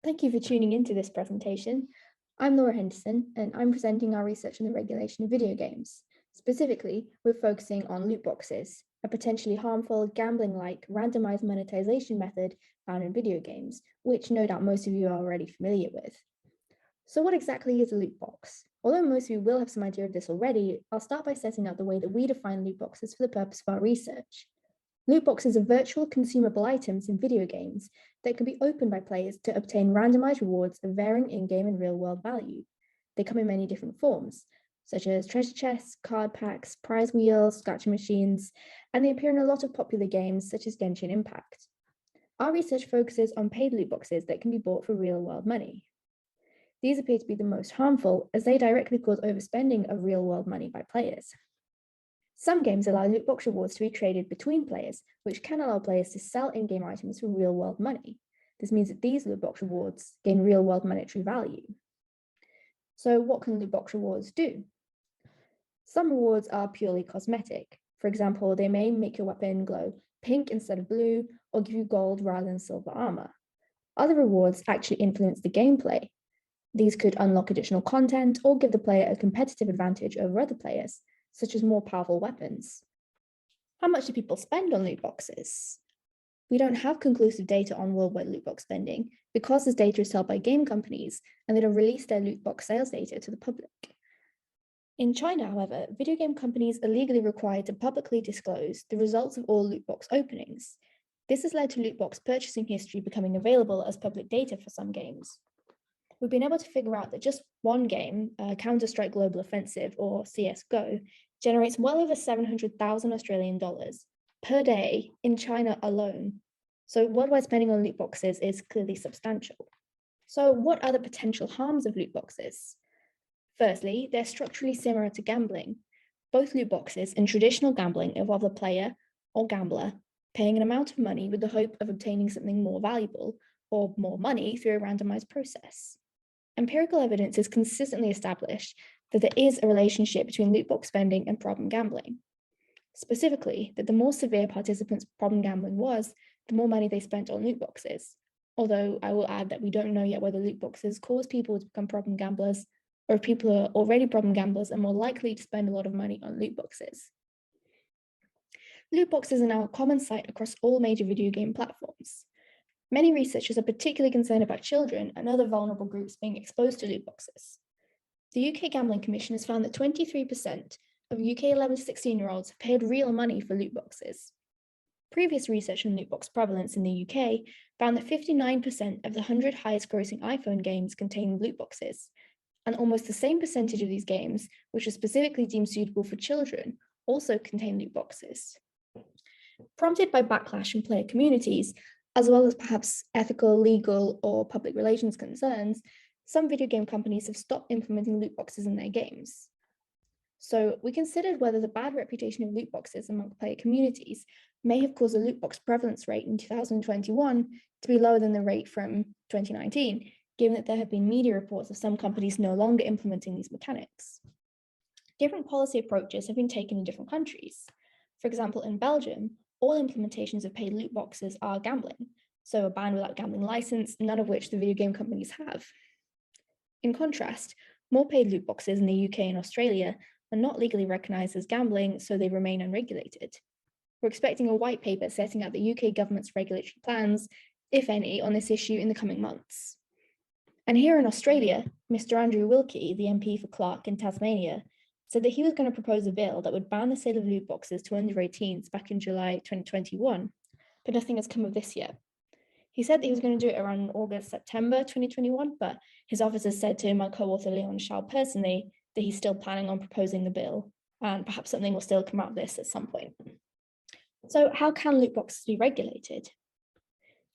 Thank you for tuning into this presentation. I'm Laura Henderson, and I'm presenting our research on the regulation of video games. Specifically, we're focusing on loot boxes, a potentially harmful gambling-like randomized monetization method found in video games, which no doubt most of you are already familiar with. So what exactly is a loot box? Although most of you will have some idea of this already, I'll start by setting out the way that we define loot boxes for the purpose of our research. Loot boxes are virtual consumable items in video games that can be opened by players to obtain randomized rewards of varying in-game and real-world value. They come in many different forms, such as treasure chests, card packs, prize wheels, scratching machines, and they appear in a lot of popular games such as Genshin Impact. Our research focuses on paid loot boxes that can be bought for real-world money. These appear to be the most harmful as they directly cause overspending of real-world money by players. Some games allow loot box rewards to be traded between players, which can allow players to sell in-game items for real-world money. This means that these loot box rewards gain real-world monetary value. So what can loot box rewards do? Some rewards are purely cosmetic. For example, they may make your weapon glow pink instead of blue, or give you gold rather than silver armor. Other rewards actually influence the gameplay. These could unlock additional content or give the player a competitive advantage over other players, such as more powerful weapons. How much do people spend on loot boxes? We don't have conclusive data on worldwide loot box spending because this data is held by game companies and they don't release their loot box sales data to the public. In China, however, video game companies are legally required to publicly disclose the results of all loot box openings. This has led to loot box purchasing history becoming available as public data for some games. We've been able to figure out that just one game, Counter-Strike Global Offensive, or CSGO, generates well over 700,000 Australian dollars per day in China alone. So worldwide spending on loot boxes is clearly substantial. So what are the potential harms of loot boxes? Firstly, they're structurally similar to gambling. Both loot boxes and traditional gambling involve the player or gambler paying an amount of money with the hope of obtaining something more valuable or more money through a randomized process. Empirical evidence has consistently established that there is a relationship between loot box spending and problem gambling. Specifically, that the more severe participants' problem gambling was, the more money they spent on loot boxes. Although I will add that we don't know yet whether loot boxes cause people to become problem gamblers, or if people are already problem gamblers and more likely to spend a lot of money on loot boxes. Loot boxes are now a common sight across all major video game platforms. Many researchers are particularly concerned about children and other vulnerable groups being exposed to loot boxes. The UK Gambling Commission has found that 23% of UK 11 to 16-year-olds have paid real money for loot boxes. Previous research on loot box prevalence in the UK found that 59% of the 100 highest grossing iPhone games contained loot boxes, and almost the same percentage of these games, which are specifically deemed suitable for children, also contain loot boxes. Prompted by backlash from player communities, as well as perhaps ethical, legal, or public relations concerns, some video game companies have stopped implementing loot boxes in their games. So we considered whether the bad reputation of loot boxes among player communities may have caused the loot box prevalence rate in 2021 to be lower than the rate from 2019, given that there have been media reports of some companies no longer implementing these mechanics. Different policy approaches have been taken in different countries. For example, in Belgium, all implementations of paid loot boxes are gambling, so a ban without gambling license, none of which the video game companies have. In contrast, more paid loot boxes in the UK and Australia are not legally recognised as gambling, so they remain unregulated. We're expecting a white paper setting out the UK government's regulatory plans, if any, on this issue in the coming months. And here in Australia, Mr. Andrew Wilkie, the MP for Clark in Tasmania, said that he was going to propose a bill that would ban the sale of loot boxes to under 18s back in July 2021, but nothing has come of this yet. He said that he was going to do it around August, September 2021, but his officers said to my co-author Xiao personally that he's still planning on proposing the bill, and perhaps something will still come out of this at some point. So how can loot boxes be regulated?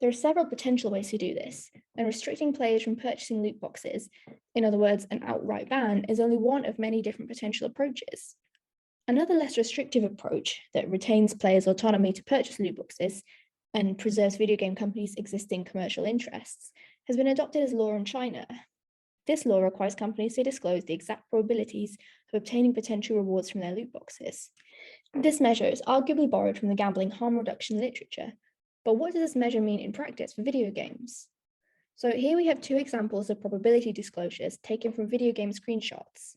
There are several potential ways to do this, and restricting players from purchasing loot boxes, in other words, an outright ban, is only one of many different potential approaches. Another less restrictive approach that retains players' autonomy to purchase loot boxes and preserves video game companies' existing commercial interests has been adopted as law in China. This law requires companies to disclose the exact probabilities of obtaining potential rewards from their loot boxes. This measure is arguably borrowed from the gambling harm reduction literature, but what does this measure mean in practice for video games? So here we have two examples of probability disclosures taken from video game screenshots.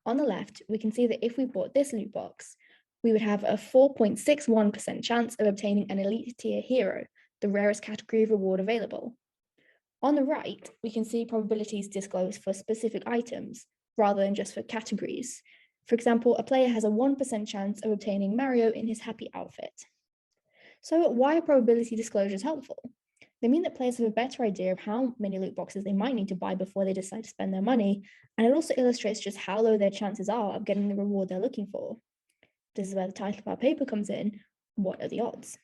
On the left, we can see that if we bought this loot box, we would have a 4.61% chance of obtaining an elite tier hero, the rarest category of reward available. On the right, we can see probabilities disclosed for specific items rather than just for categories. For example, a player has a 1% chance of obtaining Mario in his happy outfit. So why are probability disclosures helpful? They mean that players have a better idea of how many loot boxes they might need to buy before they decide to spend their money, and it also illustrates just how low their chances are of getting the reward they're looking for. This is where the title of our paper comes in: what are the odds?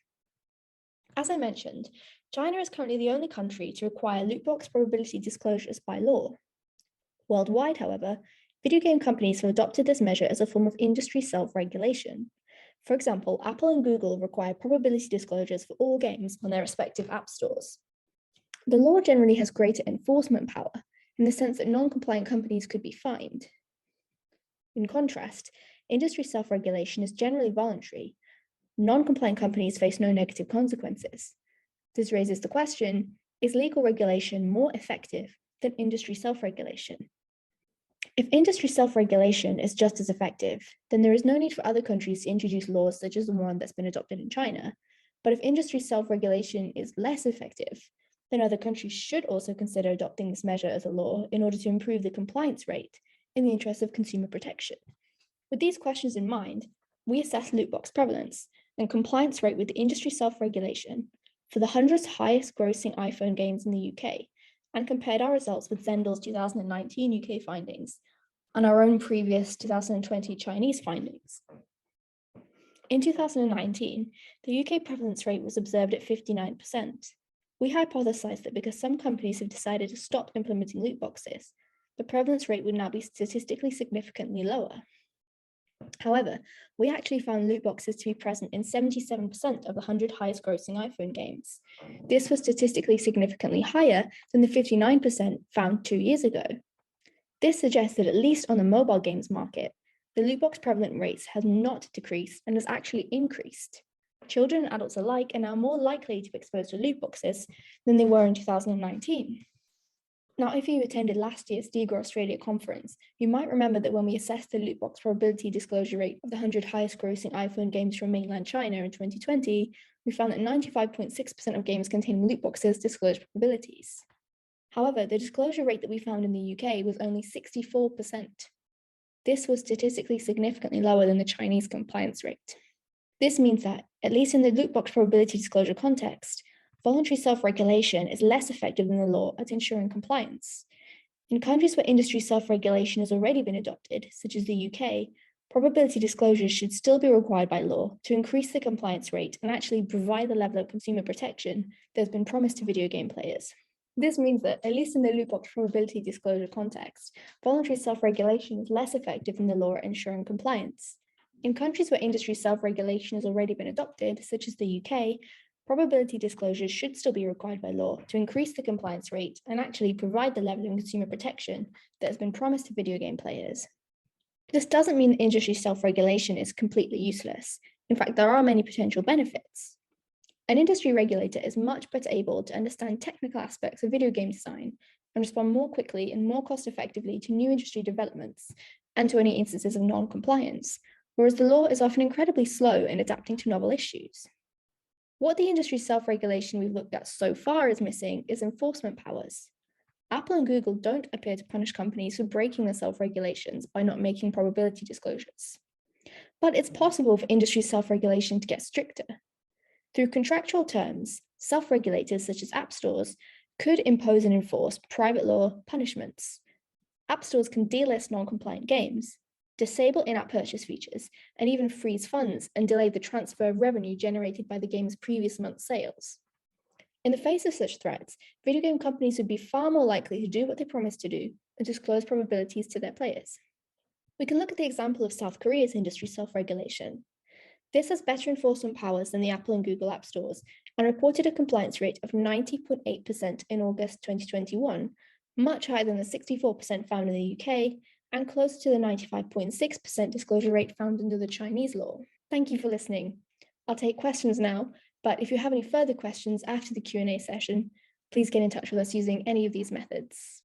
As I mentioned, China is currently the only country to require loot box probability disclosures by law. Worldwide, however, video game companies have adopted this measure as a form of industry self-regulation. For example, Apple and Google require probability disclosures for all games on their respective app stores. The law generally has greater enforcement power in the sense that non-compliant companies could be fined. In contrast, industry self-regulation is generally voluntary. Non-compliant companies face no negative consequences. This raises the question, is legal regulation more effective than industry self-regulation? If industry self-regulation is just as effective, then there is no need for other countries to introduce laws such as the one that's been adopted in China. But if industry self-regulation is less effective, then other countries should also consider adopting this measure as a law in order to improve the compliance rate in the interest of consumer protection. With these questions in mind, we assess loot box prevalence and compliance rate with the industry self-regulation for the 100 highest grossing iPhone games in the UK, and compared our results with Zendal's 2019 UK findings and our own previous 2020 Chinese findings. In 2019, the UK prevalence rate was observed at 59%. We hypothesized that because some companies have decided to stop implementing loot boxes, the prevalence rate would now be statistically significantly lower. However, we actually found loot boxes to be present in 77% of the 100 highest grossing iPhone games. This was statistically significantly higher than the 59% found 2 years ago. This suggests that at least on the mobile games market, the loot box prevalent rates have not decreased and has actually increased. Children and adults alike are now more likely to be exposed to loot boxes than they were in 2019. Now, if you attended last year's DiGRA Australia conference, you might remember that when we assessed the loot box probability disclosure rate of the 100 highest grossing iPhone games from mainland China in 2020, we found that 95.6% of games containing loot boxes disclosed probabilities. However, the disclosure rate that we found in the UK was only 64%. This was statistically significantly lower than the Chinese compliance rate. This means that, at least in the loot box probability disclosure context, voluntary self-regulation is less effective than the law at ensuring compliance. In countries where industry self-regulation has already been adopted, such as the UK, probability disclosures should still be required by law to increase the compliance rate and actually provide the level of consumer protection that has been promised to video game players. This means that, at least in the loot box probability disclosure context, voluntary self-regulation is less effective than the law at ensuring compliance. In countries where industry self-regulation has already been adopted, such as the UK, probability disclosures should still be required by law to increase the compliance rate and actually provide the level of consumer protection that has been promised to video game players. This doesn't mean that industry self-regulation is completely useless. In fact, there are many potential benefits. An industry regulator is much better able to understand technical aspects of video game design and respond more quickly and more cost-effectively to new industry developments and to any instances of non-compliance, whereas the law is often incredibly slow in adapting to novel issues. What the industry self-regulation we've looked at so far is missing is enforcement powers. Apple and Google don't appear to punish companies for breaking their self-regulations by not making probability disclosures. But it's possible for industry self-regulation to get stricter. Through contractual terms, self-regulators such as app stores could impose and enforce private law punishments. App stores can delist non-compliant games, disable in-app purchase features, and even freeze funds and delay the transfer of revenue generated by the game's previous month's sales. In the face of such threats, video game companies would be far more likely to do what they promised to do and disclose probabilities to their players. We can look at the example of South Korea's industry self-regulation. This has better enforcement powers than the Apple and Google app stores and reported a compliance rate of 90.8% in August 2021, much higher than the 64% found in the UK and closer to the 95.6% disclosure rate found under the Chinese law. Thank you for listening. I'll take questions now, but if you have any further questions after the Q&A session, Please get in touch with us using any of these methods.